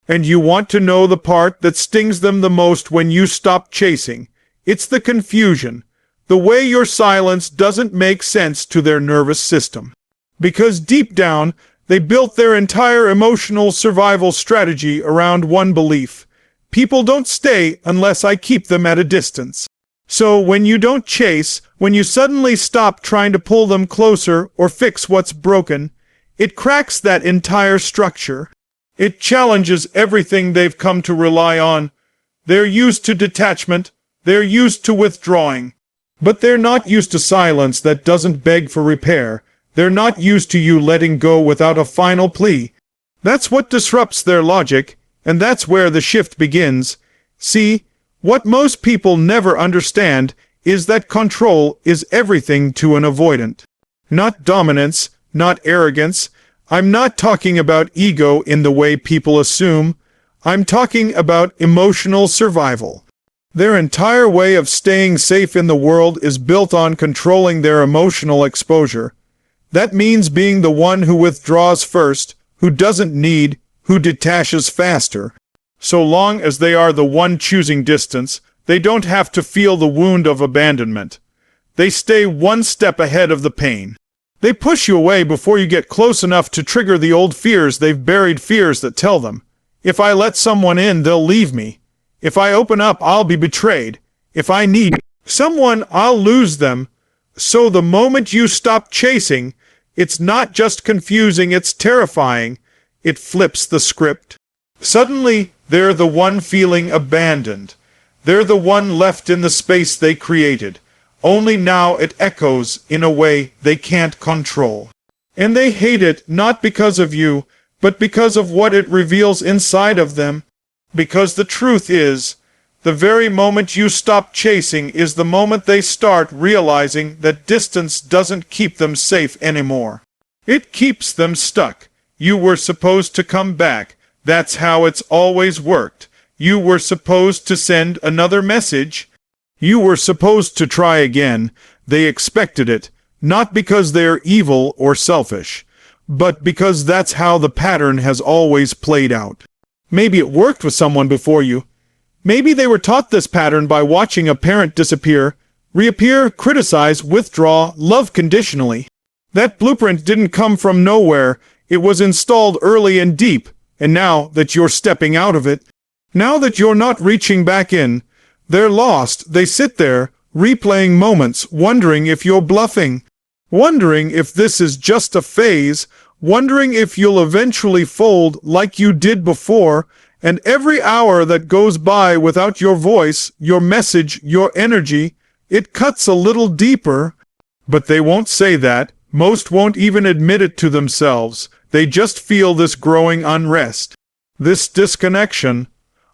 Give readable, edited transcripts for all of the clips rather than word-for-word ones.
And you want to know the part that stings them the most when you stop chasing? It's the confusion. The way your silence doesn't make sense to their nervous system. Because deep down, they built their entire emotional survival strategy around one belief. People don't stay unless I keep them at a distance. So when you don't chase, when you suddenly stop trying to pull them closer or fix what's broken, it cracks that entire structure. It challenges everything they've come to rely on. They're used to detachment. They're used to withdrawing. But they're not used to silence that doesn't beg for repair. They're not used to you letting go without a final plea. That's what disrupts their logic, and that's where the shift begins. See, what most people never understand is that control is everything to an avoidant. Not dominance, not arrogance. I'm not talking about ego in the way people assume. I'm talking about emotional survival. Their entire way of staying safe in the world is built on controlling their emotional exposure. That means being the one who withdraws first, who doesn't need, who detaches faster. So long as they are the one choosing distance, they don't have to feel the wound of abandonment. They stay one step ahead of the pain. They push you away before you get close enough to trigger the old fears they've buried, fears that tell them, if I let someone in, they'll leave me. If I open up, I'll be betrayed. If I need someone, I'll lose them. So the moment you stop chasing, it's not just confusing, it's terrifying. It flips the script. Suddenly, they're the one feeling abandoned. They're the one left in the space they created. Only now it echoes in a way they can't control. And they hate it not because of you, but because of what it reveals inside of them. Because the truth is, the very moment you stop chasing is the moment they start realizing that distance doesn't keep them safe anymore. It keeps them stuck. You were supposed to come back. That's how it's always worked. You were supposed to send another message. You were supposed to try again. They expected it, not because they're evil or selfish, but because that's how the pattern has always played out. Maybe it worked with someone before you. Maybe they were taught this pattern by watching a parent disappear, reappear, criticize, withdraw, love conditionally. That blueprint didn't come from nowhere. It was installed early and deep, and now that you're stepping out of it, now that you're not reaching back in, they're lost. They sit there, replaying moments, wondering if you're bluffing, wondering if this is just a phase, wondering if you'll eventually fold like you did before. And every hour that goes by without your voice, your message, your energy, it cuts a little deeper. But they won't say that. Most won't even admit it to themselves. They just feel this growing unrest, this disconnection,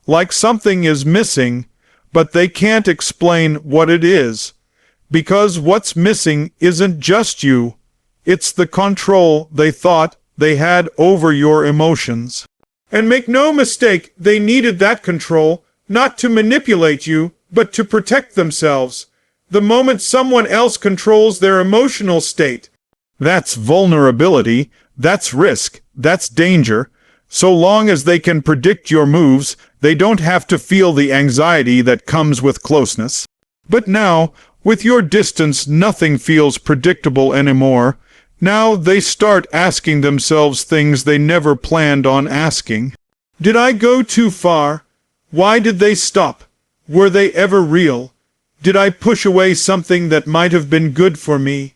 like something is missing, but they can't explain what it is. Because what's missing isn't just you. It's the control they thought they had over your emotions. And make no mistake, they needed that control, not to manipulate you, but to protect themselves. The moment someone else controls their emotional state, that's vulnerability, that's risk, that's danger. So long as they can predict your moves, they don't have to feel the anxiety that comes with closeness. But now, with your distance, nothing feels predictable anymore. Now they start asking themselves things they never planned on asking. Did I go too far? Why did they stop? Were they ever real? Did I push away something that might have been good for me?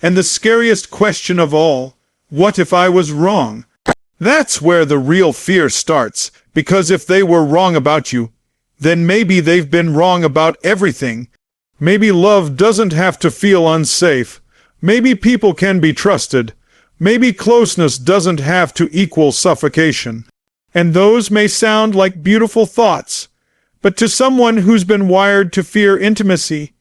And the scariest question of all, what if I was wrong? That's where the real fear starts, because if they were wrong about you, then maybe they've been wrong about everything. Maybe love doesn't have to feel unsafe. Maybe people can be trusted. Maybe closeness doesn't have to equal suffocation. And those may sound like beautiful thoughts, but to someone who's been wired to fear intimacy,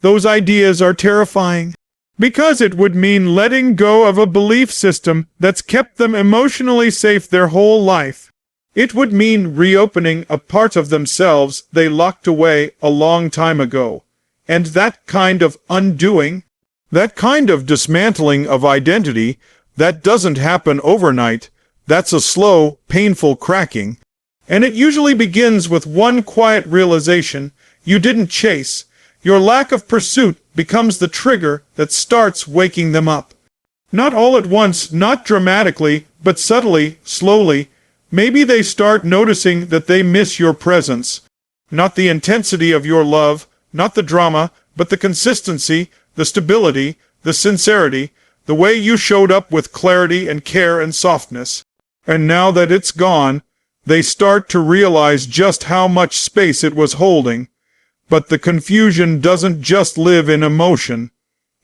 those ideas are terrifying. Because it would mean letting go of a belief system that's kept them emotionally safe their whole life. It would mean reopening a part of themselves they locked away a long time ago. And that kind of undoing, that kind of dismantling of identity, that doesn't happen overnight. That's a slow, painful cracking. And it usually begins with one quiet realization: you didn't chase. Your lack of pursuit becomes the trigger that starts waking them up. Not all at once, not dramatically, but subtly, slowly. Maybe they start noticing that they miss your presence. Not the intensity of your love, not the drama, but the consistency, the stability, the sincerity, the way you showed up with clarity and care and softness. And now that it's gone, they start to realize just how much space it was holding. But the confusion doesn't just live in emotion.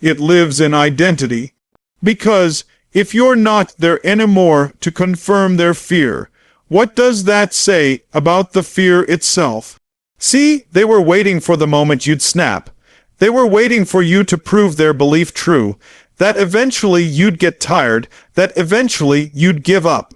It lives in identity. Because if you're not there anymore to confirm their fear, what does that say about the fear itself? See, they were waiting for the moment you'd snap. They were waiting for you to prove their belief true, that eventually you'd get tired, that eventually you'd give up.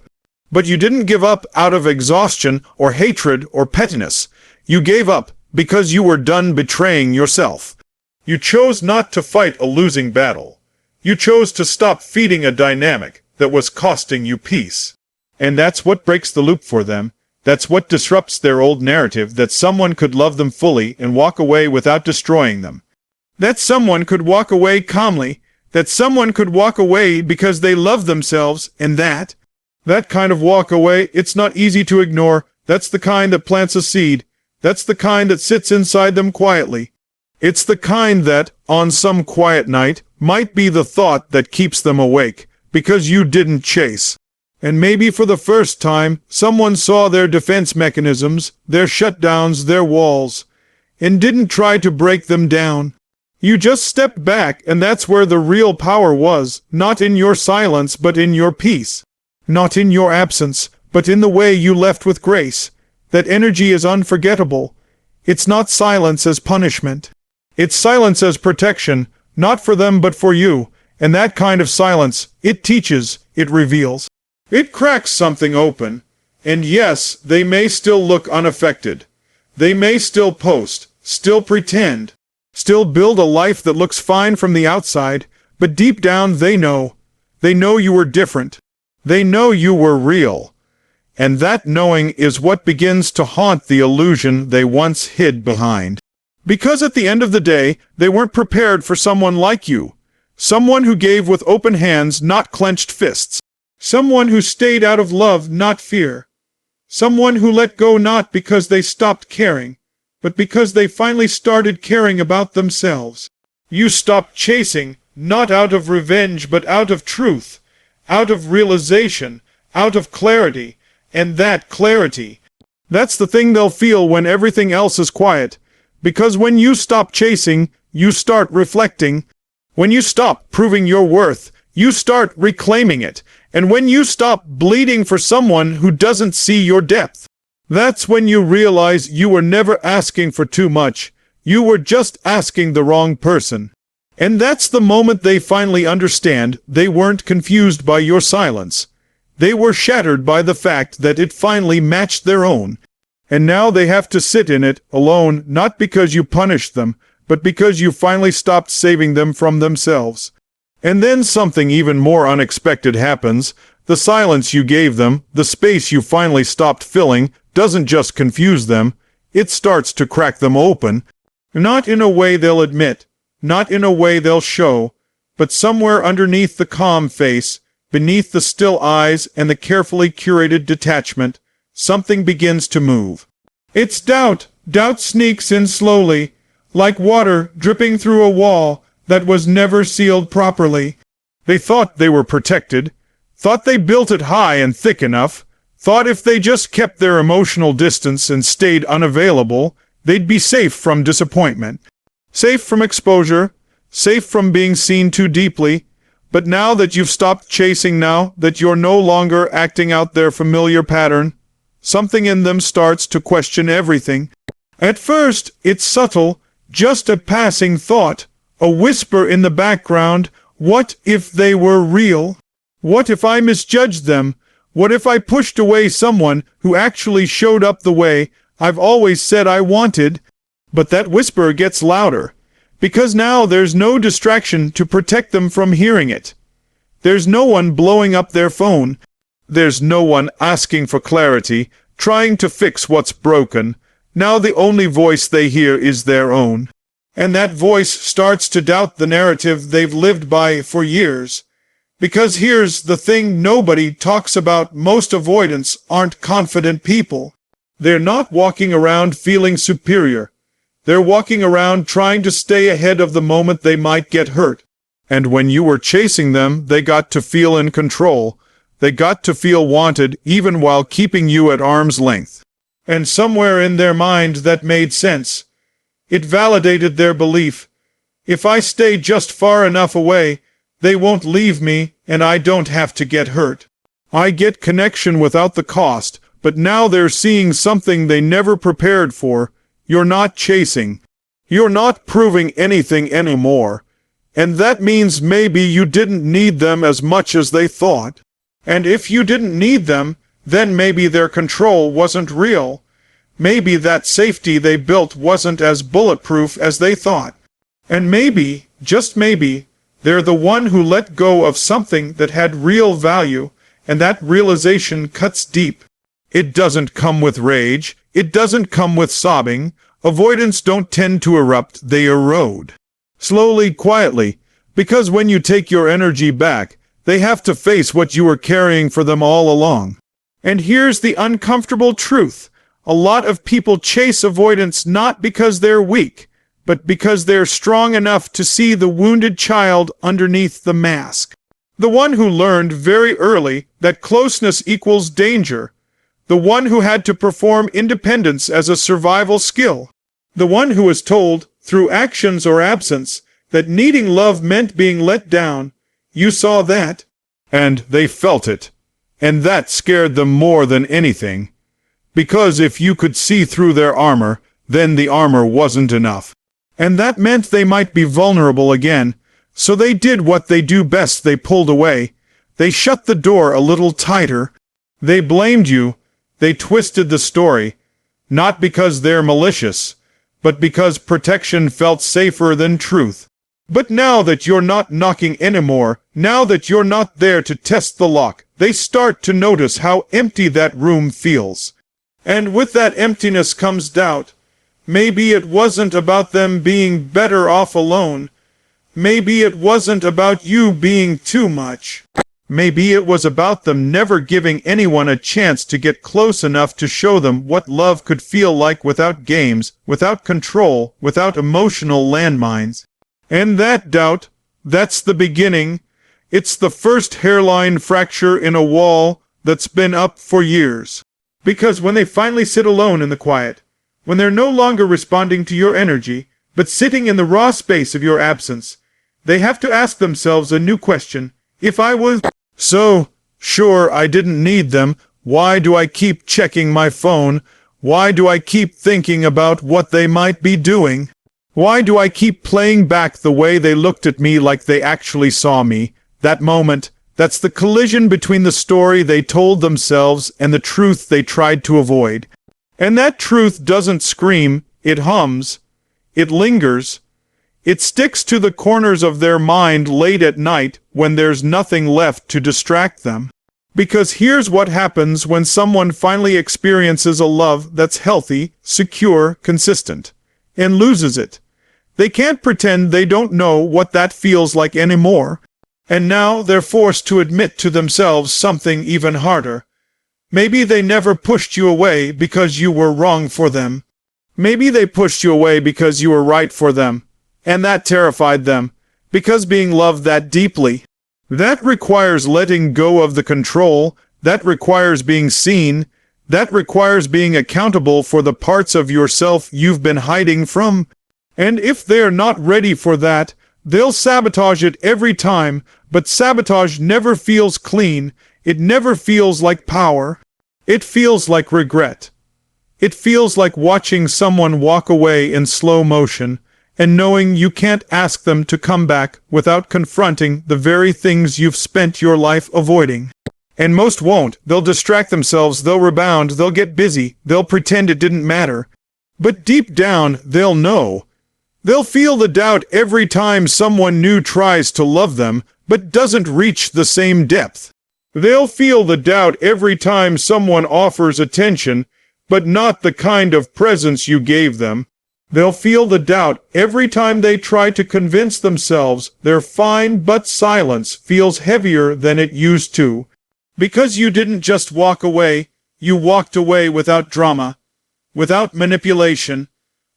But you didn't give up out of exhaustion or hatred or pettiness. You gave up because you were done betraying yourself. You chose not to fight a losing battle. You chose to stop feeding a dynamic that was costing you peace. And that's what breaks the loop for them. That's what disrupts their old narrative that someone could love them fully and walk away without destroying them. That someone could walk away calmly. That someone could walk away because they love themselves, and that kind of walk away, it's not easy to ignore. That's the kind that plants a seed. That's the kind that sits inside them quietly. It's the kind that, on some quiet night, might be the thought that keeps them awake, because you didn't chase. And maybe for the first time, someone saw their defense mechanisms, their shutdowns, their walls, and didn't try to break them down. You just stepped back, and that's where the real power was, not in your silence, but in your peace. Not in your absence, but in the way you left with grace. That energy is unforgettable. It's not silence as punishment. It's silence as protection, not for them but for you. And that kind of silence, it teaches, it reveals. It cracks something open. And yes, they may still look unaffected. They may still post, still pretend, still build a life that looks fine from the outside, but deep down they know. They know you were different. They know you were real. And that knowing is what begins to haunt the illusion they once hid behind. Because at the end of the day, they weren't prepared for someone like you. Someone who gave with open hands, not clenched fists. Someone who stayed out of love, not fear. Someone who let go not because they stopped caring, but because they finally started caring about themselves. You stopped chasing, not out of revenge, but out of truth, out of realization, out of clarity. And that clarity, that's the thing they'll feel when everything else is quiet. Because when you stop chasing, you start reflecting. When you stop proving your worth, you start reclaiming it. And when you stop bleeding for someone who doesn't see your depth, that's when you realize you were never asking for too much. You were just asking the wrong person. And that's the moment they finally understand they weren't confused by your silence. They were shattered by the fact that it finally matched their own. And now they have to sit in it alone, not because you punished them, but because you finally stopped saving them from themselves. And then something even more unexpected happens. The silence you gave them, the space you finally stopped filling, doesn't just confuse them. It starts to crack them open. Not in a way they'll admit, not in a way they'll show, but somewhere underneath the calm face, beneath the still eyes and the carefully curated detachment, something begins to move. It's doubt. Doubt sneaks in slowly, like water dripping through a wall that was never sealed properly. They thought they were protected, thought they built it high and thick enough, thought if they just kept their emotional distance and stayed unavailable, they'd be safe from disappointment, safe from exposure, safe from being seen too deeply. But now that you've stopped chasing, now that you're no longer acting out their familiar pattern, something in them starts to question everything. At first, it's subtle, just a passing thought, a whisper in the background. What if they were real? What if I misjudged them? What if I pushed away someone who actually showed up the way I've always said I wanted? But that whisper gets louder, because now there's no distraction to protect them from hearing it. There's no one blowing up their phone. There's no one asking for clarity, trying to fix what's broken. Now the only voice they hear is their own. And that voice starts to doubt the narrative they've lived by for years. Because here's the thing nobody talks about: most avoidants aren't confident people. They're not walking around feeling superior. They're walking around trying to stay ahead of the moment they might get hurt. And when you were chasing them, they got to feel in control. They got to feel wanted, even while keeping you at arm's length. And somewhere in their mind that made sense. It validated their belief: if I stay just far enough away, they won't leave me, and I don't have to get hurt. I get connection without the cost, but now they're seeing something they never prepared for. You're not chasing. You're not proving anything anymore. And that means maybe you didn't need them as much as they thought. And if you didn't need them, then maybe their control wasn't real. Maybe that safety they built wasn't as bulletproof as they thought. And maybe, just maybe, they're the one who let go of something that had real value, and that realization cuts deep. It doesn't come with rage. It doesn't come with sobbing. Avoidants don't tend to erupt, they erode. Slowly, quietly, because when you take your energy back, they have to face what you were carrying for them all along. And here's the uncomfortable truth. A lot of people chase avoidance not because they're weak, but because they're strong enough to see the wounded child underneath the mask. The one who learned very early that closeness equals danger. The one who had to perform independence as a survival skill. The one who was told, through actions or absence, that needing love meant being let down. You saw that. And they felt it. And that scared them more than anything. Because if you could see through their armor, then the armor wasn't enough. And that meant they might be vulnerable again. So they did what they do best: they pulled away. They shut the door a little tighter. They blamed you. They twisted the story. Not because they're malicious, but because protection felt safer than truth. But now that you're not knocking anymore, now that you're not there to test the lock, they start to notice how empty that room feels. And with that emptiness comes doubt. Maybe it wasn't about them being better off alone. Maybe it wasn't about you being too much. Maybe it was about them never giving anyone a chance to get close enough to show them what love could feel like without games, without control, without emotional landmines. And that doubt, that's the beginning. It's the first hairline fracture in a wall that's been up for years. Because when they finally sit alone in the quiet, when they're no longer responding to your energy, but sitting in the raw space of your absence, they have to ask themselves a new question. If I was so sure I didn't need them, why do I keep checking my phone? Why do I keep thinking about what they might be doing? Why do I keep playing back the way they looked at me like they actually saw me? That moment, that's the collision between the story they told themselves and the truth they tried to avoid. And that truth doesn't scream, it hums, it lingers. It sticks to the corners of their mind late at night when there's nothing left to distract them. Because here's what happens when someone finally experiences a love that's healthy, secure, consistent, and loses it. They can't pretend they don't know what that feels like anymore. And now they're forced to admit to themselves something even harder. Maybe they never pushed you away because you were wrong for them. Maybe they pushed you away because you were right for them. And that terrified them, because being loved that deeply, that requires letting go of the control, that requires being seen, that requires being accountable for the parts of yourself you've been hiding from. And if they're not ready for that, they'll sabotage it every time, but sabotage never feels clean. It never feels like power. It feels like regret. It feels like watching someone walk away in slow motion, and knowing you can't ask them to come back without confronting the very things you've spent your life avoiding. And most won't. They'll distract themselves, they'll rebound, they'll get busy, they'll pretend it didn't matter. But deep down, they'll know. They'll feel the doubt every time someone new tries to love them, but doesn't reach the same depth. They'll feel the doubt every time someone offers attention, but not the kind of presence you gave them. They'll feel the doubt every time they try to convince themselves they're fine, but silence feels heavier than it used to. Because you didn't just walk away, you walked away without drama, without manipulation,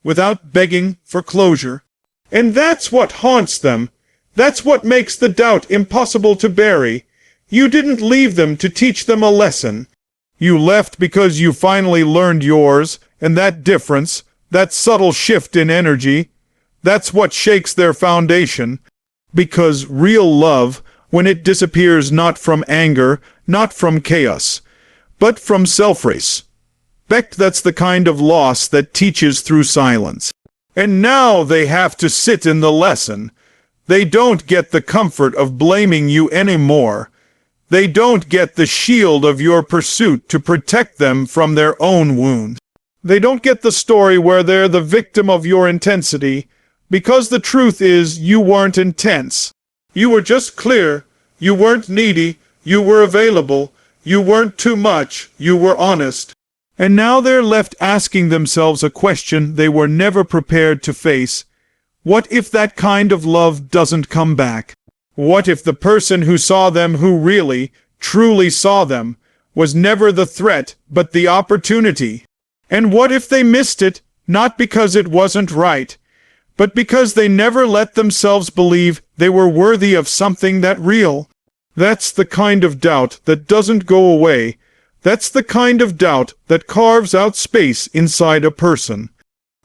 without begging for closure. And that's what haunts them. That's what makes the doubt impossible to bury. You didn't leave them to teach them a lesson. You left because you finally learned yours, and that difference, that subtle shift in energy, that's what shakes their foundation. Because real love, when it disappears not from anger, not from chaos, but from self-respect, that's the kind of loss that teaches through silence. And now they have to sit in the lesson. They don't get the comfort of blaming you anymore. They don't get the shield of your pursuit to protect them from their own wounds. They don't get the story where they're the victim of your intensity, because the truth is you weren't intense. You were just clear. You weren't needy. You were available. You weren't too much. You were honest. And now they're left asking themselves a question they were never prepared to face. What if that kind of love doesn't come back? What if the person who saw them, who really, truly saw them, was never the threat, but the opportunity? And what if they missed it, not because it wasn't right, but because they never let themselves believe they were worthy of something that real? That's the kind of doubt that doesn't go away. That's the kind of doubt that carves out space inside a person.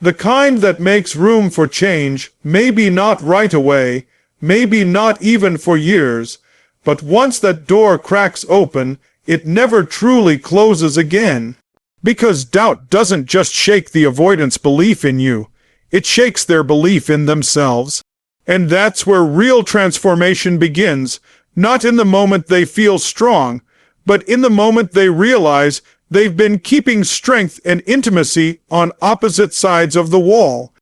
The kind that makes room for change, maybe not right away, maybe not even for years, but once that door cracks open, it never truly closes again. Because doubt doesn't just shake the avoidance belief in you, it shakes their belief in themselves. And that's where real transformation begins, not in the moment they feel strong, but in the moment they realize they've been keeping strength and intimacy on opposite sides of the wall.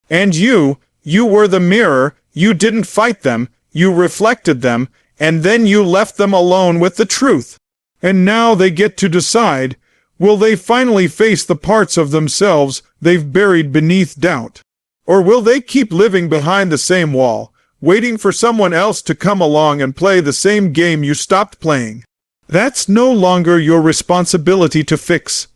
And you were the mirror. You didn't fight them, you reflected them, and then you left them alone with the truth. And now they get to decide, will they finally face the parts of themselves they've buried beneath doubt? Or will they keep living behind the same wall, waiting for someone else to come along and play the same game you stopped playing? That's no longer your responsibility to fix.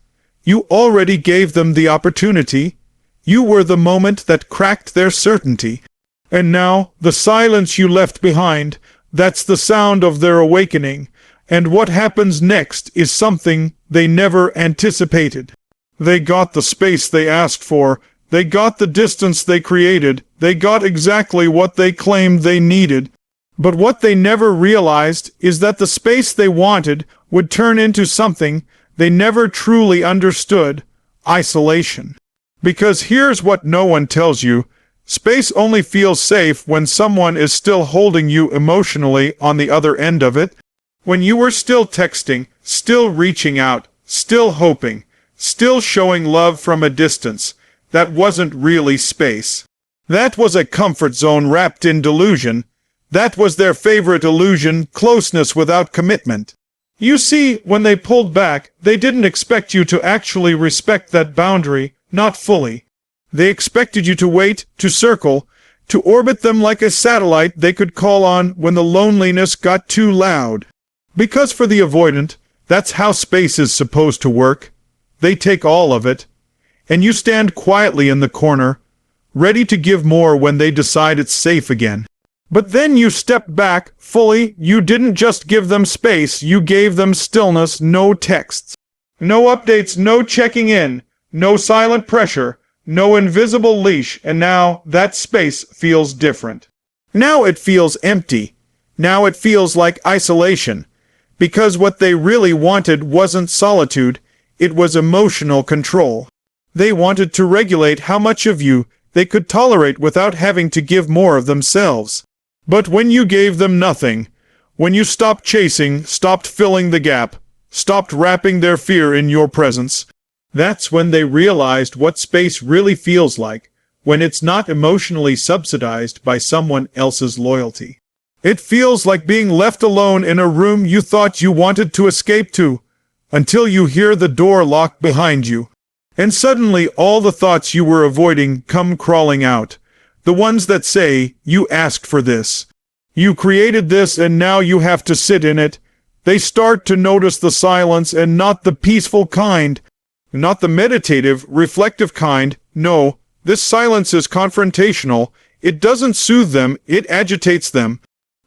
You already gave them the opportunity. You were the moment that cracked their certainty. And now, the silence you left behind, that's the sound of their awakening, and what happens next is something they never anticipated. They got the space they asked for, they got the distance they created, they got exactly what they claimed they needed. But what they never realized is that the space they wanted would turn into something they never truly understood: isolation. Because here's what no one tells you: space only feels safe when someone is still holding you emotionally on the other end of it. When you were still texting, still reaching out, still hoping, still showing love from a distance, that wasn't really space. That was a comfort zone wrapped in delusion. That was their favorite illusion: closeness without commitment. You see, when they pulled back, they didn't expect you to actually respect that boundary, not fully. They expected you to wait, to circle, to orbit them like a satellite they could call on when the loneliness got too loud. Because for the avoidant, that's how space is supposed to work. They take all of it, and you stand quietly in the corner, ready to give more when they decide it's safe again. But then you step back fully. You didn't just give them space, you gave them stillness. No texts, no updates, no checking in, no silent pressure, no invisible leash. And now that space feels different. Now it feels empty. Now it feels like isolation. Because what they really wanted wasn't solitude, it was emotional control. They wanted to regulate how much of you they could tolerate without having to give more of themselves. But when you gave them nothing, when you stopped chasing, stopped filling the gap, stopped wrapping their fear in your presence, that's when they realized what space really feels like, when it's not emotionally subsidized by someone else's loyalty. It feels like being left alone in a room you thought you wanted to escape to, until you hear the door lock behind you. And suddenly all the thoughts you were avoiding come crawling out. The ones that say, you asked for this. You created this and now you have to sit in it. They start to notice the silence, and not the peaceful kind, not the meditative, reflective kind. No, this silence is confrontational. It doesn't soothe them, it agitates them.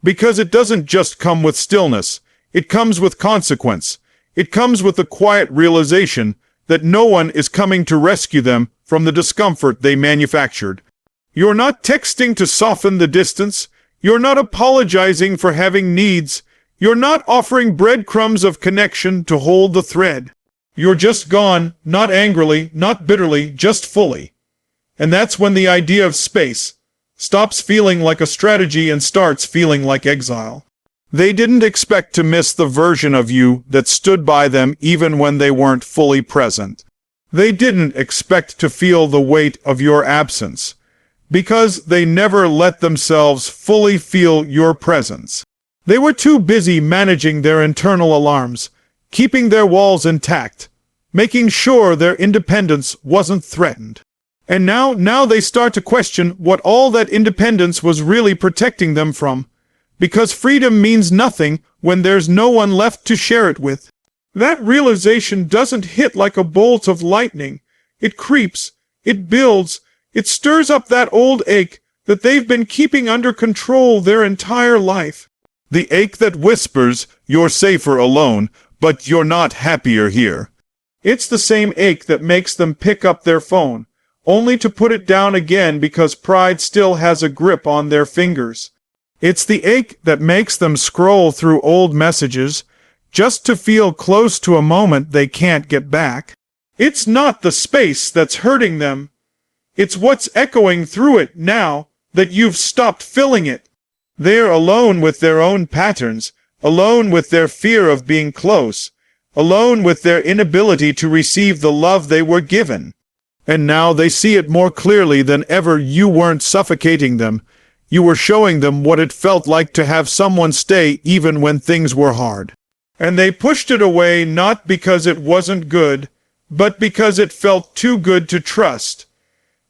Because it doesn't just come with stillness. It comes with consequence. It comes with the quiet realization that no one is coming to rescue them from the discomfort they manufactured. You're not texting to soften the distance. You're not apologizing for having needs. You're not offering breadcrumbs of connection to hold the thread. You're just gone, not angrily, not bitterly, just fully. And that's when the idea of space stops feeling like a strategy and starts feeling like exile. They didn't expect to miss the version of you that stood by them even when they weren't fully present. They didn't expect to feel the weight of your absence, because they never let themselves fully feel your presence. They were too busy managing their internal alarms, keeping their walls intact, making sure their independence wasn't threatened. And now they start to question what all that independence was really protecting them from, because freedom means nothing when there's no one left to share it with. That realization doesn't hit like a bolt of lightning. It creeps, it builds, it stirs up that old ache that they've been keeping under control their entire life. The ache that whispers, you're safer alone, but you're not happier here. It's the same ache that makes them pick up their phone, only to put it down again because pride still has a grip on their fingers. It's the ache that makes them scroll through old messages just to feel close to a moment they can't get back. It's not the space that's hurting them. It's what's echoing through it now that you've stopped filling it. They're alone with their own patterns, alone with their fear of being close, alone with their inability to receive the love they were given. And now they see it more clearly than ever. You weren't suffocating them. You were showing them what it felt like to have someone stay even when things were hard. And they pushed it away not because it wasn't good, but because it felt too good to trust.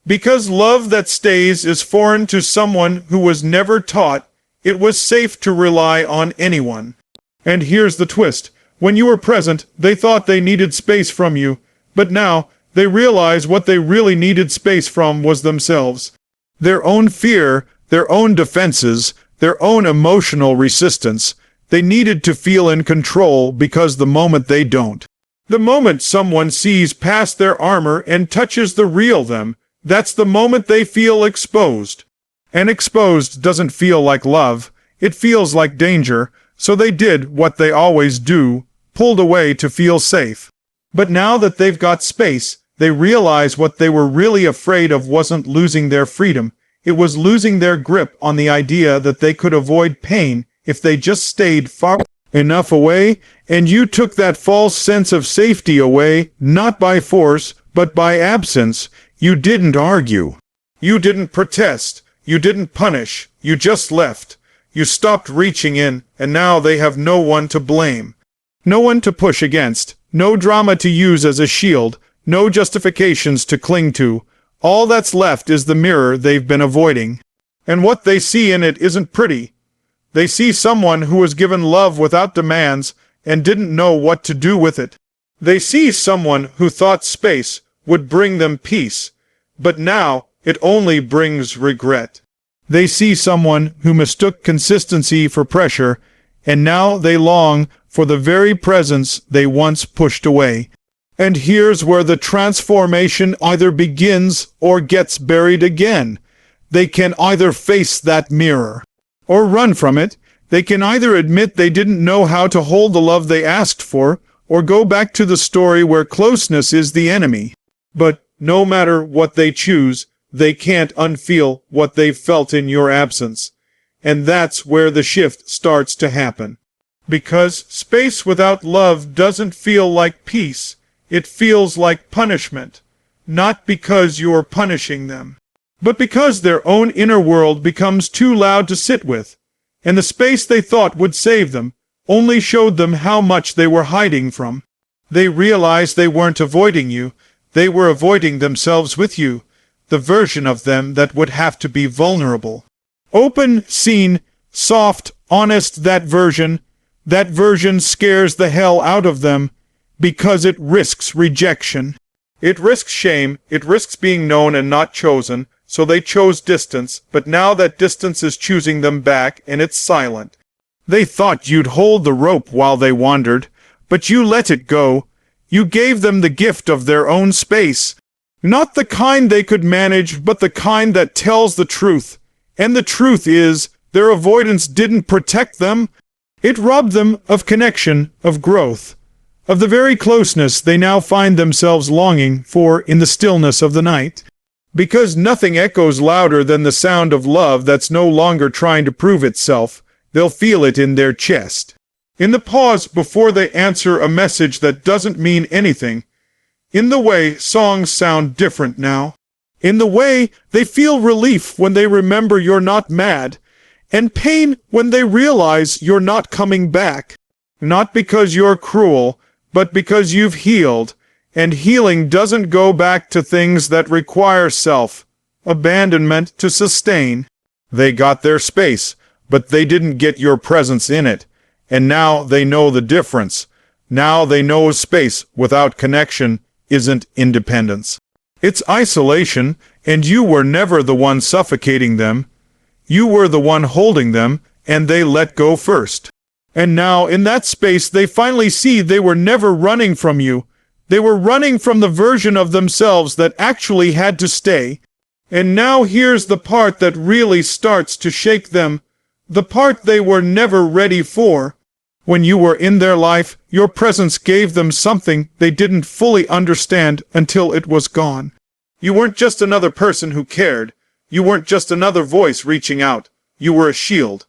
Because love that stays is foreign to someone who was never taught it was safe to rely on anyone. And here's the twist. When you were present, they thought they needed space from you, but now they realize what they really needed space from was themselves. Their own fear, their own defenses, their own emotional resistance. They needed to feel in control because the moment they don't, the moment someone sees past their armor and touches the real them, that's the moment they feel exposed. And exposed doesn't feel like love, it feels like danger, so they did what they always do, pulled away to feel safe. But now that they've got space, they realize what they were really afraid of wasn't losing their freedom, it was losing their grip on the idea that they could avoid pain if they just stayed far enough away, and you took that false sense of safety away, not by force, but by absence. You didn't argue. You didn't protest. You didn't punish. You just left. You stopped reaching in, and now they have no one to blame. No one to push against. No drama to use as a shield. No justifications to cling to. All that's left is the mirror they've been avoiding. And what they see in it isn't pretty. They see someone who was given love without demands and didn't know what to do with it. They see someone who thought space would bring them peace, but now it only brings regret. They see someone who mistook consistency for pressure, and now they long for the very presence they once pushed away. And here's where the transformation either begins or gets buried again. They can either face that mirror or run from it. They can either admit they didn't know how to hold the love they asked for, or go back to the story where closeness is the enemy. But no matter what they choose, they can't unfeel what they've felt in your absence. And that's where the shift starts to happen. Because space without love doesn't feel like peace. It feels like punishment. Not because you're punishing them, but because their own inner world becomes too loud to sit with. And the space they thought would save them only showed them how much they were hiding from. They realized they weren't avoiding you, they were avoiding themselves with you, the version of them that would have to be vulnerable. Open, seen, soft, honest, that version scares the hell out of them because it risks rejection. It risks shame, it risks being known and not chosen, so they chose distance, but now that distance is choosing them back and it's silent. They thought you'd hold the rope while they wandered, but you let it go. You gave them the gift of their own space. Not the kind they could manage, but the kind that tells the truth. And the truth is, their avoidance didn't protect them. It robbed them of connection, of growth, of the very closeness they now find themselves longing for in the stillness of the night. Because nothing echoes louder than the sound of love that's no longer trying to prove itself, they'll feel it in their chest. In the pause before they answer a message that doesn't mean anything. In the way songs sound different now. In the way they feel relief when they remember you're not mad, and pain when they realize you're not coming back. Not because you're cruel, but because you've healed, and healing doesn't go back to things that require abandonment to sustain. They got their space, but they didn't get your presence in it. And now they know the difference. Now they know space without connection isn't independence. It's isolation, and you were never the one suffocating them. You were the one holding them, and they let go first. And now, in that space, they finally see they were never running from you. They were running from the version of themselves that actually had to stay. And now here's the part that really starts to shake them. The part they were never ready for. When you were in their life, your presence gave them something they didn't fully understand until it was gone. You weren't just another person who cared. You weren't just another voice reaching out. You were a shield,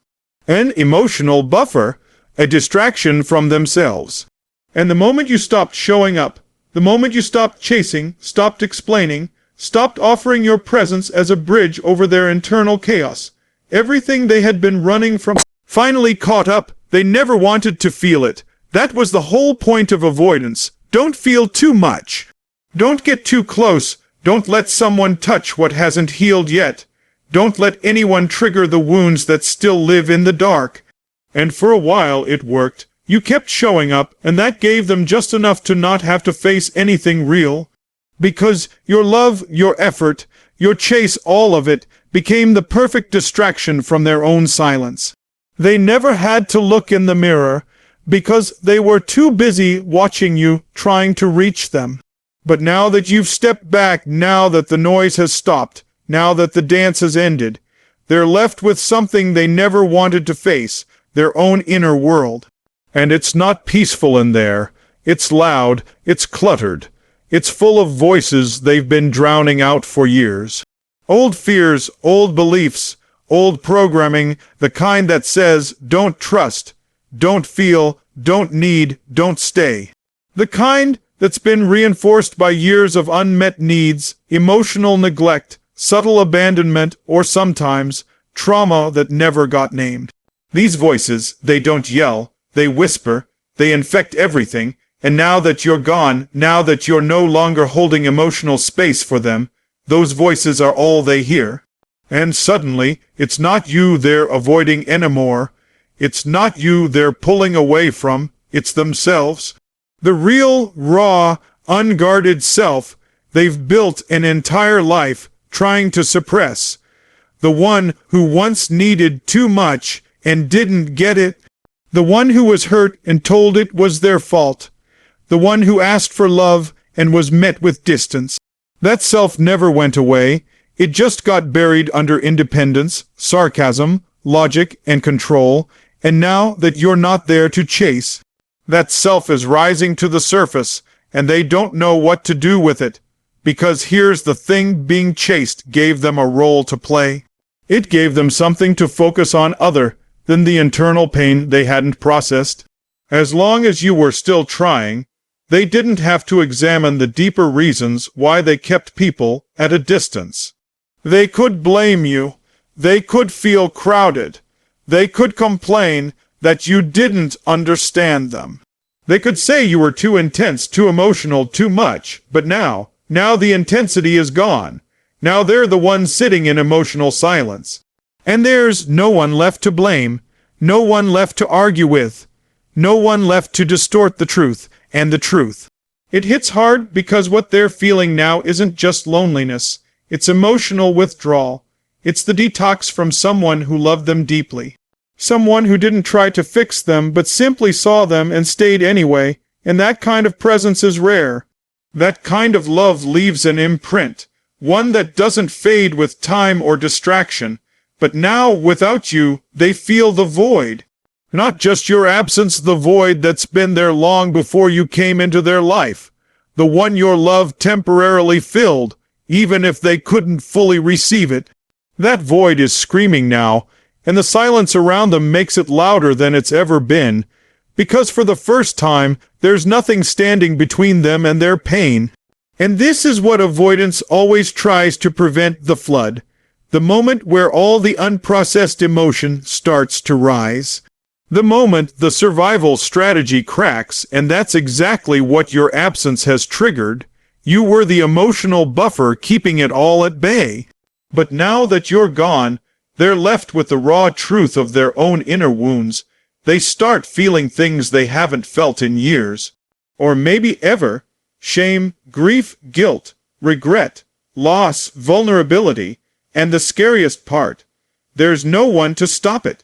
an emotional buffer, a distraction from themselves. And the moment you stopped showing up, the moment you stopped chasing, stopped explaining, stopped offering your presence as a bridge over their internal chaos, everything they had been running from finally caught up. They never wanted to feel it. That was the whole point of avoidance. Don't feel too much. Don't get too close. Don't let someone touch what hasn't healed yet. Don't let anyone trigger the wounds that still live in the dark. And for a while it worked. You kept showing up, and that gave them just enough to not have to face anything real. Because your love, your effort, your chase, all of it, became the perfect distraction from their own silence. They never had to look in the mirror, because they were too busy watching you, trying to reach them. But now that you've stepped back, now that the noise has stopped, now that the dance has ended, they're left with something they never wanted to face, their own inner world. And it's not peaceful in there. It's loud, it's cluttered. It's full of voices they've been drowning out for years. Old fears, old beliefs, old programming, the kind that says, don't trust, don't feel, don't need, don't stay. The kind that's been reinforced by years of unmet needs, emotional neglect, subtle abandonment, or sometimes trauma that never got named. These voices, they don't yell, they whisper, they infect everything, and now that you're gone, now that you're no longer holding emotional space for them, those voices are all they hear. And suddenly, it's not you they're avoiding anymore. It's not you they're pulling away from. It's themselves. The real, raw, unguarded self they've built an entire life trying to suppress. The one who once needed too much and didn't get it. The one who was hurt and told it was their fault. The one who asked for love and was met with distance. That self never went away. It just got buried under independence, sarcasm, logic, and control, and now that you're not there to chase, that self is rising to the surface, and they don't know what to do with it, because here's the thing: being chased gave them a role to play. It gave them something to focus on other than the internal pain they hadn't processed. As long as you were still trying, they didn't have to examine the deeper reasons why they kept people at a distance. They could blame you. They could feel crowded. They could complain that you didn't understand them. They could say you were too intense, too emotional, too much. But now the intensity is gone. Now they're the ones sitting in emotional silence. And there's no one left to blame, no one left to argue with, no one left to distort the truth and the truth. It hits hard because what they're feeling now isn't just loneliness. It's emotional withdrawal. It's the detox from someone who loved them deeply. Someone who didn't try to fix them but simply saw them and stayed anyway, and that kind of presence is rare. That kind of love leaves an imprint, one that doesn't fade with time or distraction. But now, without you, they feel the void. Not just your absence, the void that's been there long before you came into their life. The one your love temporarily filled, even if they couldn't fully receive it. That void is screaming now, and the silence around them makes it louder than it's ever been, because for the first time, there's nothing standing between them and their pain. And this is what avoidance always tries to prevent: the flood. The moment where all the unprocessed emotion starts to rise. The moment the survival strategy cracks, and that's exactly what your absence has triggered. You were the emotional buffer keeping it all at bay. But now that you're gone, they're left with the raw truth of their own inner wounds. They start feeling things they haven't felt in years, or maybe ever. Shame, grief, guilt, regret, loss, vulnerability. And the scariest part, there's no one to stop it,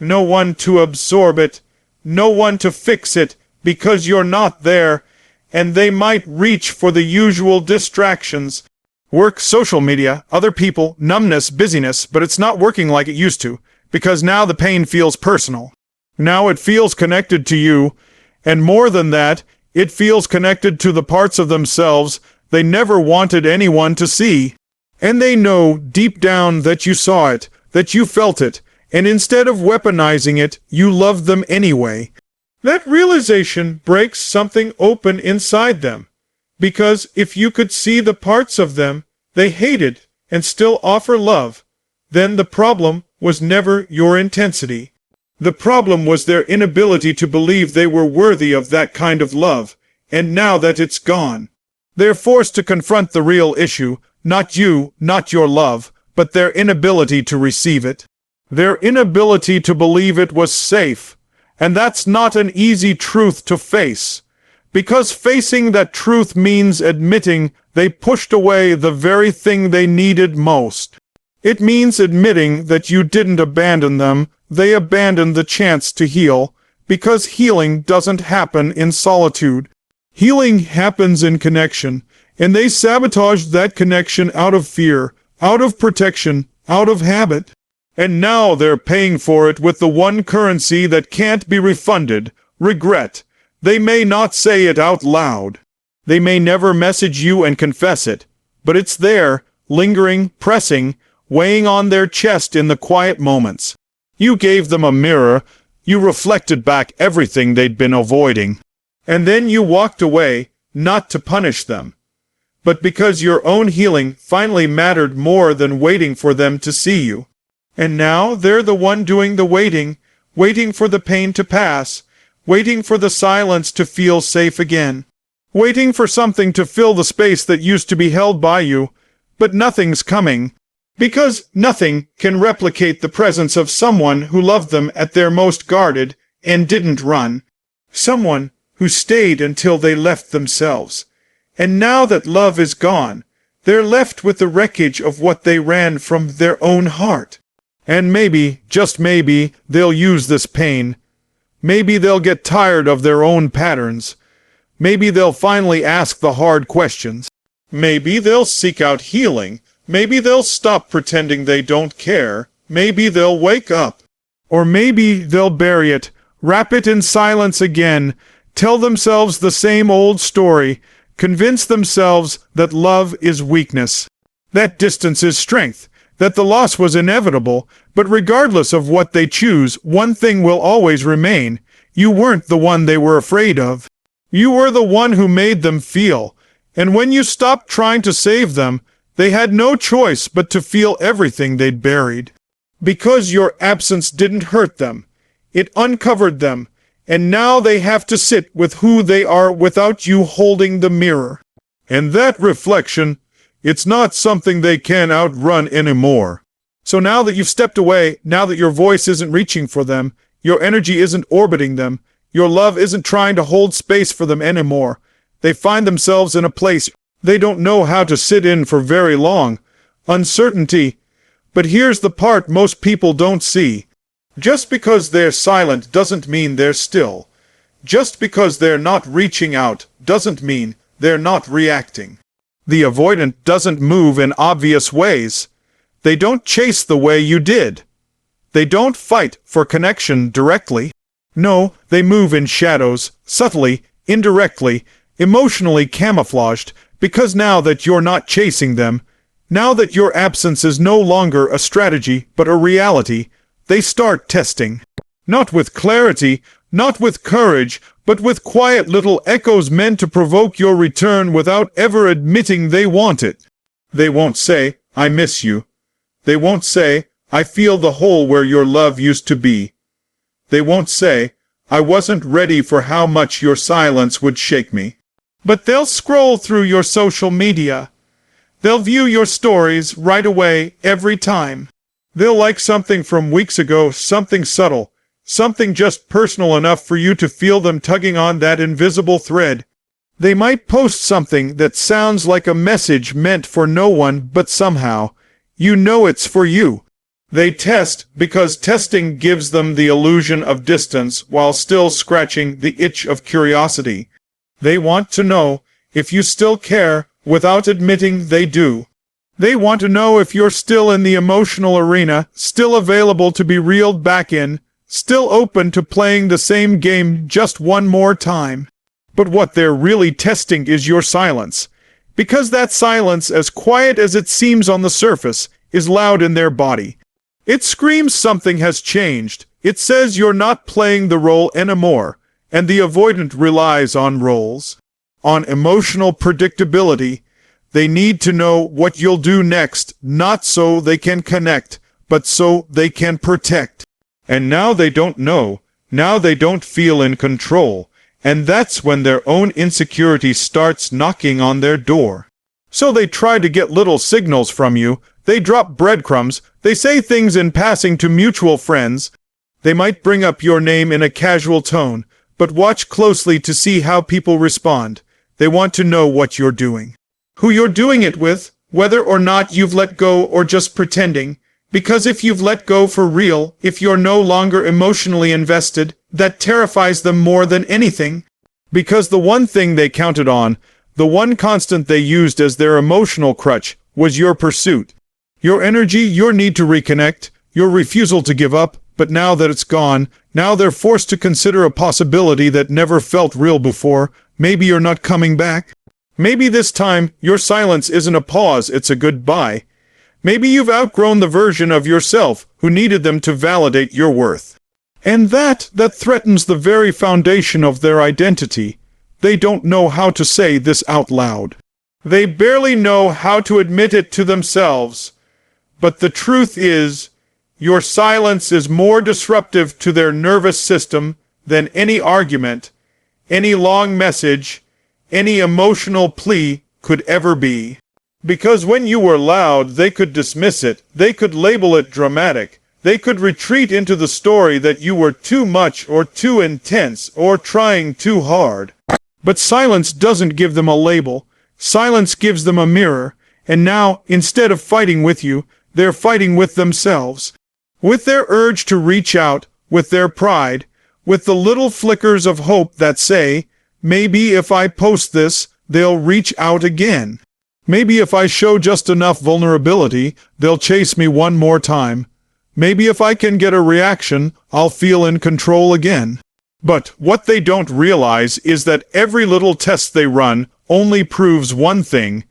no one to absorb it, no one to fix it, because you're not there, and they might reach for the usual distractions. Work, social media, other people, numbness, busyness, but it's not working like it used to, because now the pain feels personal. Now it feels connected to you, and more than that, it feels connected to the parts of themselves they never wanted anyone to see. And they know deep down that you saw it, that you felt it, and instead of weaponizing it, you loved them anyway. That realization breaks something open inside them, because if you could see the parts of them they hated and still offer love, then the problem was never your intensity. The problem was their inability to believe they were worthy of that kind of love, and now that it's gone, they're forced to confront the real issue. Not you, not your love, but their inability to receive it. Their inability to believe it was safe. And that's not an easy truth to face. Because facing that truth means admitting they pushed away the very thing they needed most. It means admitting that you didn't abandon them, they abandoned the chance to heal. Because healing doesn't happen in solitude. Healing happens in connection. And they sabotaged that connection out of fear, out of protection, out of habit. And now they're paying for it with the one currency that can't be refunded: regret. They may not say it out loud. They may never message you and confess it. But it's there, lingering, pressing, weighing on their chest in the quiet moments. You gave them a mirror. You reflected back everything they'd been avoiding. And then you walked away, not to punish them, but because your own healing finally mattered more than waiting for them to see you. And now they're the one doing the waiting, waiting for the pain to pass, waiting for the silence to feel safe again, waiting for something to fill the space that used to be held by you, but nothing's coming, because nothing can replicate the presence of someone who loved them at their most guarded and didn't run, someone who stayed until they left themselves. And now that love is gone, they're left with the wreckage of what they ran from their own heart. And maybe, just maybe, they'll use this pain. Maybe they'll get tired of their own patterns. Maybe they'll finally ask the hard questions. Maybe they'll seek out healing. Maybe they'll stop pretending they don't care. Maybe they'll wake up. Or maybe they'll bury it, wrap it in silence again, tell themselves the same old story, convince themselves that love is weakness, that distance is strength, that the loss was inevitable. But regardless of what they choose, one thing will always remain: you weren't the one they were afraid of. You were the one who made them feel. And when you stopped trying to save them, they had no choice but to feel everything they'd buried. Because your absence didn't hurt them. It uncovered them, and now they have to sit with who they are without you holding the mirror. And that reflection, it's not something they can outrun anymore. So now that you've stepped away, now that your voice isn't reaching for them, your energy isn't orbiting them, your love isn't trying to hold space for them anymore, they find themselves in a place they don't know how to sit in for very long. Uncertainty. But here's the part most people don't see. Just because they're silent doesn't mean they're still. Just because they're not reaching out doesn't mean they're not reacting. The avoidant doesn't move in obvious ways. They don't chase the way you did. They don't fight for connection directly. No, they move in shadows, subtly, indirectly, emotionally camouflaged, because now that you're not chasing them, now that your absence is no longer a strategy but a reality, they start testing. Not with clarity, not with courage, but with quiet little echoes meant to provoke your return without ever admitting they want it. They won't say, "I miss you." They won't say, "I feel the hole where your love used to be." They won't say, "I wasn't ready for how much your silence would shake me." But they'll scroll through your social media. They'll view your stories right away, every time. They'll like something from weeks ago, something subtle, something just personal enough for you to feel them tugging on that invisible thread. They might post something that sounds like a message meant for no one, but somehow, you know it's for you. They test because testing gives them the illusion of distance while still scratching the itch of curiosity. They want to know if you still care without admitting they do. They want to know if you're still in the emotional arena, still available to be reeled back in, still open to playing the same game just one more time. But what they're really testing is your silence. Because that silence, as quiet as it seems on the surface, is loud in their body. It screams something has changed. It says you're not playing the role anymore, and the avoidant relies on roles, on emotional predictability. They need to know what you'll do next, not so they can connect, but so they can protect. And now they don't know. Now they don't feel in control. And that's when their own insecurity starts knocking on their door. So they try to get little signals from you. They drop breadcrumbs. They say things in passing to mutual friends. They might bring up your name in a casual tone, but watch closely to see how people respond. They want to know what you're doing, who you're doing it with, whether or not you've let go or just pretending. Because if you've let go for real, if you're no longer emotionally invested, that terrifies them more than anything. Because the one thing they counted on, the one constant they used as their emotional crutch, was your pursuit. Your energy, your need to reconnect, your refusal to give up. But now that it's gone, now they're forced to consider a possibility that never felt real before. Maybe you're not coming back. Maybe this time, your silence isn't a pause, it's a goodbye. Maybe you've outgrown the version of yourself who needed them to validate your worth. And that threatens the very foundation of their identity. They don't know how to say this out loud. They barely know how to admit it to themselves. But the truth is, your silence is more disruptive to their nervous system than any argument, any long message, any emotional plea could ever be. Because when you were loud, they could dismiss it, they could label it dramatic, they could retreat into the story that you were too much or too intense or trying too hard. But silence doesn't give them a label. Silence gives them a mirror, and now, instead of fighting with you, they're fighting with themselves. With their urge to reach out, with their pride, with the little flickers of hope that say, maybe if I post this, they'll reach out again. Maybe if I show just enough vulnerability, they'll chase me one more time. Maybe if I can get a reaction, I'll feel in control again. But what they don't realize is that every little test they run only proves one thing.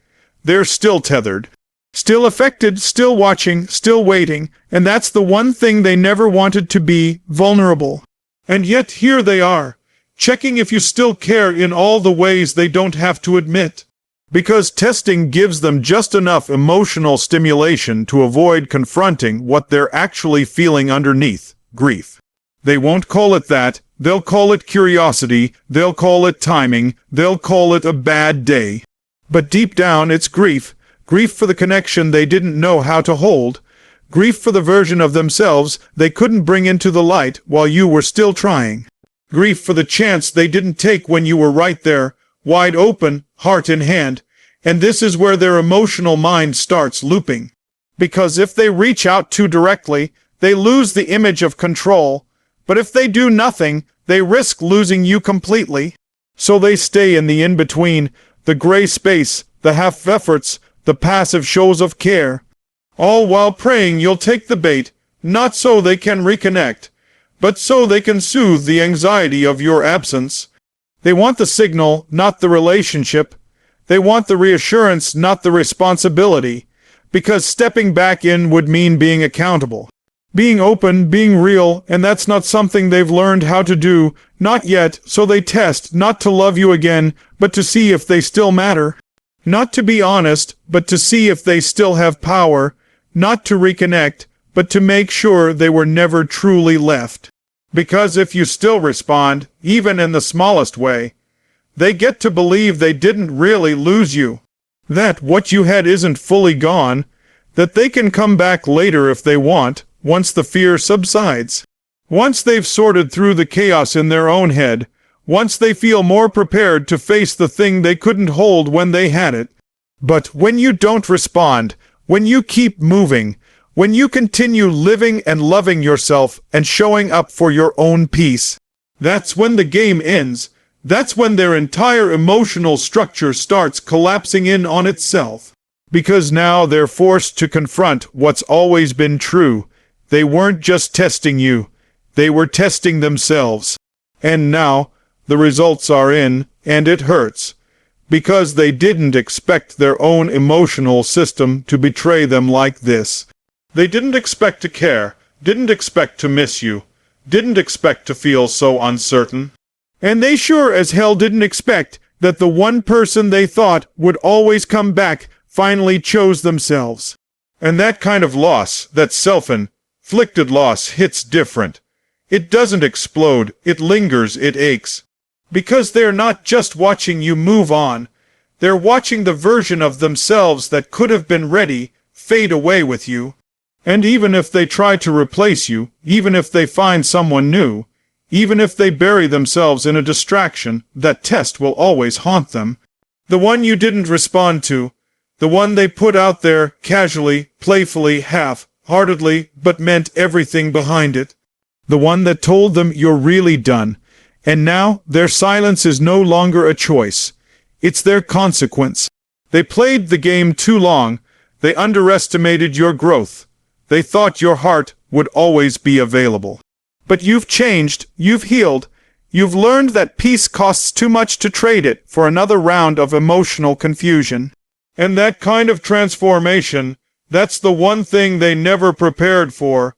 They're still tethered. Still affected, still watching, still waiting, and that's the one thing they never wanted to be, vulnerable. And yet here they are, checking if you still care in all the ways they don't have to admit. Because testing gives them just enough emotional stimulation to avoid confronting what they're actually feeling underneath: grief. They won't call it that. They'll call it curiosity. They'll call it timing. They'll call it a bad day. But deep down, it's grief. Grief for the connection they didn't know how to hold. Grief for the version of themselves they couldn't bring into the light while you were still trying. Grief for the chance they didn't take when you were right there, wide open, heart in hand. And this is where their emotional mind starts looping. Because if they reach out too directly, they lose the image of control. But if they do nothing, they risk losing you completely. So they stay in the in-between, the gray space, the half-efforts, the passive shows of care. All while praying you'll take the bait, not so they can reconnect, but so they can soothe the anxiety of your absence. They want the signal, not the relationship. They want the reassurance, not the responsibility, because stepping back in would mean being accountable. Being open, being real, and that's not something they've learned how to do, not yet, so they test, not to love you again, but to see if they still matter. Not to be honest, but to see if they still have power, not to reconnect, but to make sure they were never truly left. Because if you still respond, even in the smallest way, they get to believe they didn't really lose you, that what you had isn't fully gone, that they can come back later if they want, once the fear subsides. Once they've sorted through the chaos in their own head, once they feel more prepared to face the thing they couldn't hold when they had it. But when you don't respond, when you keep moving, when you continue living and loving yourself and showing up for your own peace, that's when the game ends. That's when their entire emotional structure starts collapsing in on itself. Because now they're forced to confront what's always been true. They weren't just testing you, they were testing themselves. And now, the results are in, and it hurts. Because they didn't expect their own emotional system to betray them like this. They didn't expect to care, didn't expect to miss you, didn't expect to feel so uncertain. And they sure as hell didn't expect that the one person they thought would always come back finally chose themselves. And that kind of loss, that self-inflicted loss, hits different. It doesn't explode, it lingers, it aches. Because they're not just watching you move on, they're watching the version of themselves that could have been ready fade away with you. And even if they try to replace you, even if they find someone new, even if they bury themselves in a distraction, that test will always haunt them. The one you didn't respond to, the one they put out there casually, playfully, half-heartedly, but meant everything behind it. The one that told them you're really done. And now their silence is no longer a choice. It's their consequence. They played the game too long. They underestimated your growth. They thought your heart would always be available. But you've changed, you've healed, you've learned that peace costs too much to trade it for another round of emotional confusion. And that kind of transformation, that's the one thing they never prepared for.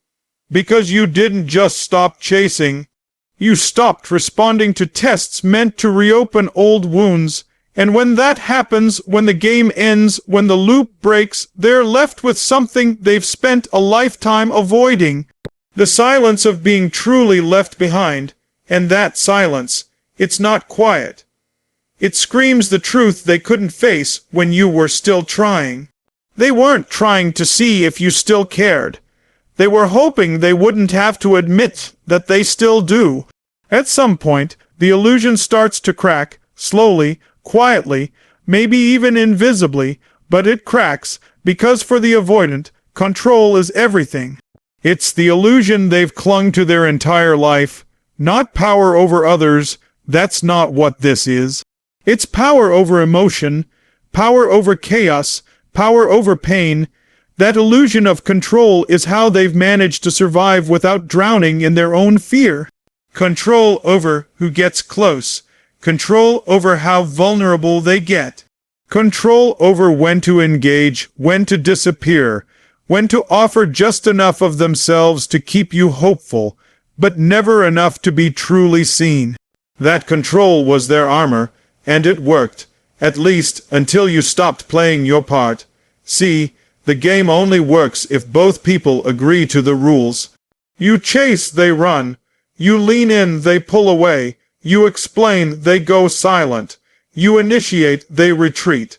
Because you didn't just stop chasing, you stopped responding to tests meant to reopen old wounds. And when that happens, when the game ends, when the loop breaks, they're left with something they've spent a lifetime avoiding. The silence of being truly left behind. And that silence, it's not quiet. It screams the truth they couldn't face when you were still trying. They weren't trying to see if you still cared. They were hoping they wouldn't have to admit that they still do. At some point, the illusion starts to crack, slowly, quietly, maybe even invisibly, but it cracks, because for the avoidant, control is everything. It's the illusion they've clung to their entire life, not power over others. That's not what this is. It's power over emotion, power over chaos, power over pain. That illusion of control is how they've managed to survive without drowning in their own fear. Control over who gets close. Control over how vulnerable they get. Control over when to engage, when to disappear, when to offer just enough of themselves to keep you hopeful, but never enough to be truly seen. That control was their armor, and it worked, At least, until you stopped playing your part. See, the game only works if both people agree to the rules. You chase, they run. You lean in, they pull away. You explain, they go silent. You initiate, they retreat.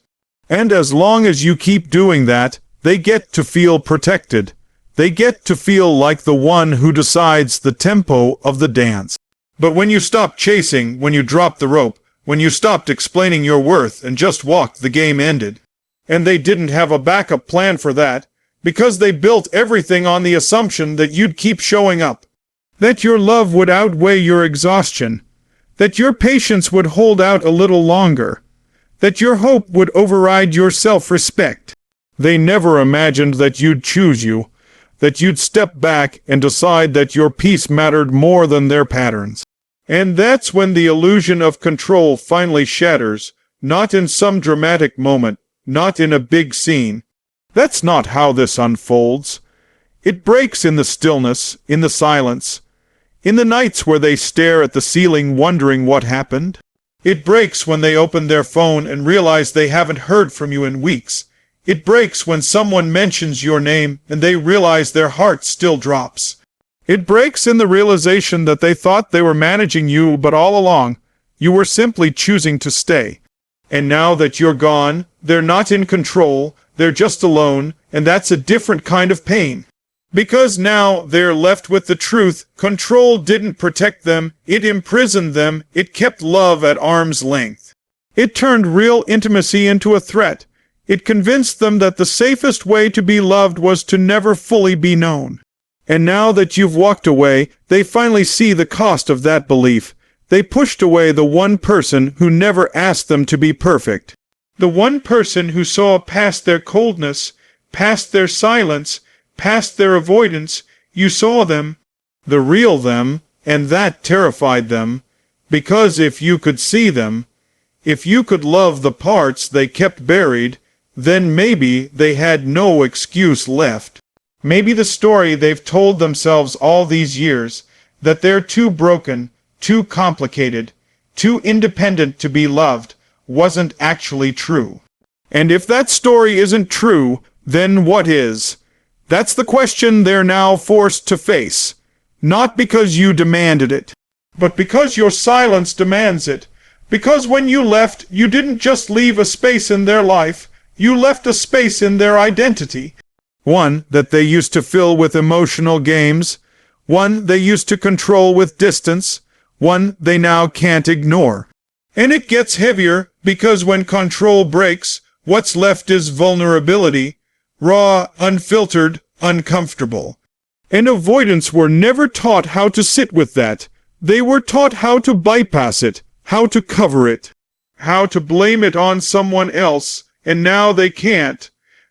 And as long as you keep doing that, they get to feel protected. They get to feel like the one who decides the tempo of the dance. But when you stopped chasing, when you dropped the rope, when you stopped explaining your worth and just walked, the game ended. And they didn't have a backup plan for that, because they built everything on the assumption that you'd keep showing up, that your love would outweigh your exhaustion, that your patience would hold out a little longer, that your hope would override your self-respect. They never imagined that you'd choose you, that you'd step back and decide that your peace mattered more than their patterns. And that's when the illusion of control finally shatters, not in some dramatic moment, not in a big scene. That's not how this unfolds. It breaks in the stillness, in the silence, in the nights where they stare at the ceiling wondering what happened. It breaks when they open their phone and realize they haven't heard from you in weeks. It breaks when someone mentions your name and they realize their heart still drops. It breaks in the realization that they thought they were managing you, but all along, you were simply choosing to stay. And now that you're gone, they're not in control, they're just alone, and that's a different kind of pain. Because now they're left with the truth. Control didn't protect them, it imprisoned them, it kept love at arm's length. It turned real intimacy into a threat. It convinced them that the safest way to be loved was to never fully be known. And now that you've walked away, they finally see the cost of that belief. They pushed away the one person who never asked them to be perfect. The one person who saw past their coldness, past their silence, past their avoidance. You saw them, the real them, and that terrified them. Because if you could see them, if you could love the parts they kept buried, then maybe they had no excuse left. Maybe the story they've told themselves all these years, that they're too broken, too complicated, too independent to be loved, wasn't actually true. And if that story isn't true, then what is? That's the question they're now forced to face. Not because you demanded it, but because your silence demands it. Because when you left, you didn't just leave a space in their life, you left a space in their identity. One that they used to fill with emotional games, one they used to control with distance, one they now can't ignore. And it gets heavier, because when control breaks, what's left is vulnerability, raw, unfiltered, uncomfortable. And avoidants were never taught how to sit with that. They were taught how to bypass it, how to cover it, how to blame it on someone else, and now they can't.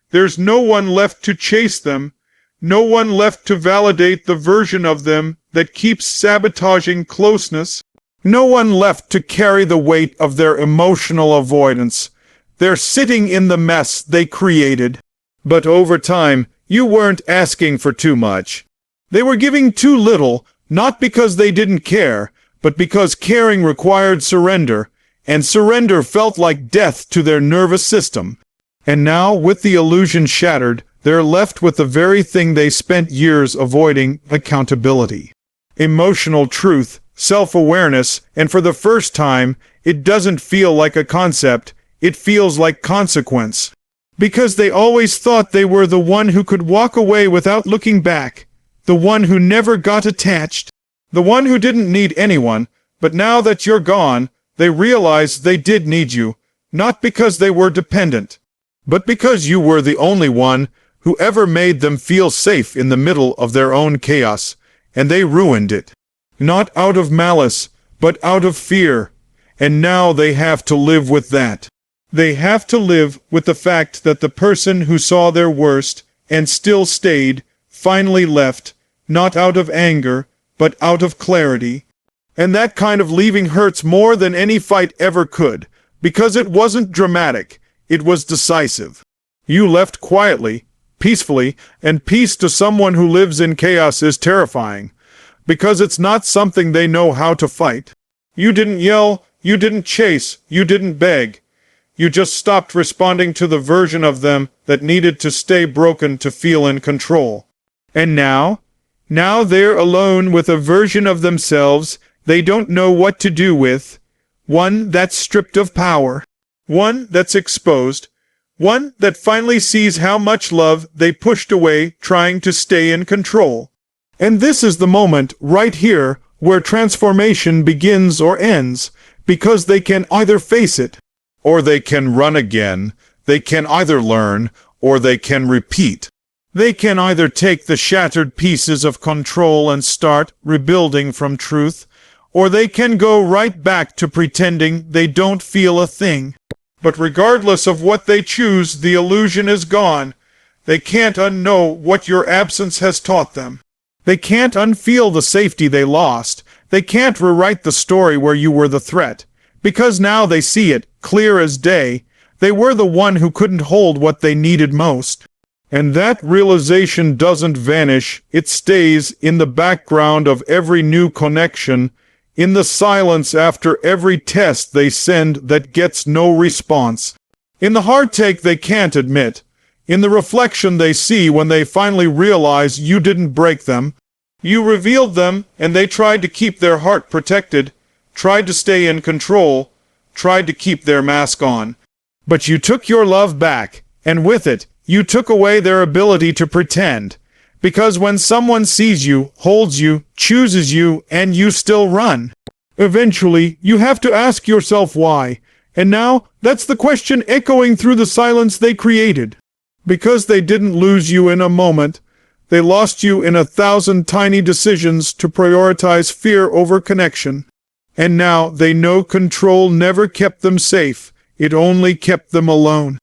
There's no one left to chase them, no one left to validate the version of them that keeps sabotaging closeness, no one left to carry the weight of their emotional avoidance. They're sitting in the mess they created. But over time, you weren't asking for too much. They were giving too little, not because they didn't care, but because caring required surrender, and surrender felt like death to their nervous system. And now, with the illusion shattered, they're left with the very thing they spent years avoiding: accountability. Emotional truth, self-awareness, and for the first time, it doesn't feel like a concept, it feels like consequence. Because they always thought they were the one who could walk away without looking back, the one who never got attached, the one who didn't need anyone, but now that you're gone, they realize they did need you, not because they were dependent, but because you were the only one who ever made them feel safe in the middle of their own chaos, and they ruined it. Not out of malice, but out of fear. And now they have to live with that. They have to live with the fact that the person who saw their worst and still stayed finally left, not out of anger, but out of clarity. And that kind of leaving hurts more than any fight ever could, because it wasn't dramatic. It was decisive. You left quietly, peacefully, and peace to someone who lives in chaos is terrifying, because it's not something they know how to fight. You didn't yell, you didn't chase, you didn't beg. You just stopped responding to the version of them that needed to stay broken to feel in control. And now they're alone with a version of themselves they don't know what to do with, one that's stripped of power, one that's exposed, one that finally sees how much love they pushed away trying to stay in control. And this is the moment right here where transformation begins or ends, because they can either face it, or they can run again. They can either learn, or they can repeat. They can either take the shattered pieces of control and start rebuilding from truth, or they can go right back to pretending they don't feel a thing. But regardless of what they choose, the illusion is gone. They can't unknow what your absence has taught them. They can't unfeel the safety they lost. They can't rewrite the story where you were the threat. Because now they see it, clear as day. They were the one who couldn't hold what they needed most. And that realization doesn't vanish. It stays in the background of every new connection, in the silence after every test they send that gets no response, in the heartache they can't admit, in the reflection they see when they finally realize you didn't break them. You revealed them, and they tried to keep their heart protected, tried to stay in control, tried to keep their mask on. But you took your love back, and with it, you took away their ability to pretend. Because when someone sees you, holds you, chooses you, and you still run, eventually you have to ask yourself why. And now, that's the question echoing through the silence they created. Because they didn't lose you in a moment, they lost you in 1,000 tiny decisions to prioritize fear over connection. And now they know control never kept them safe, it only kept them alone.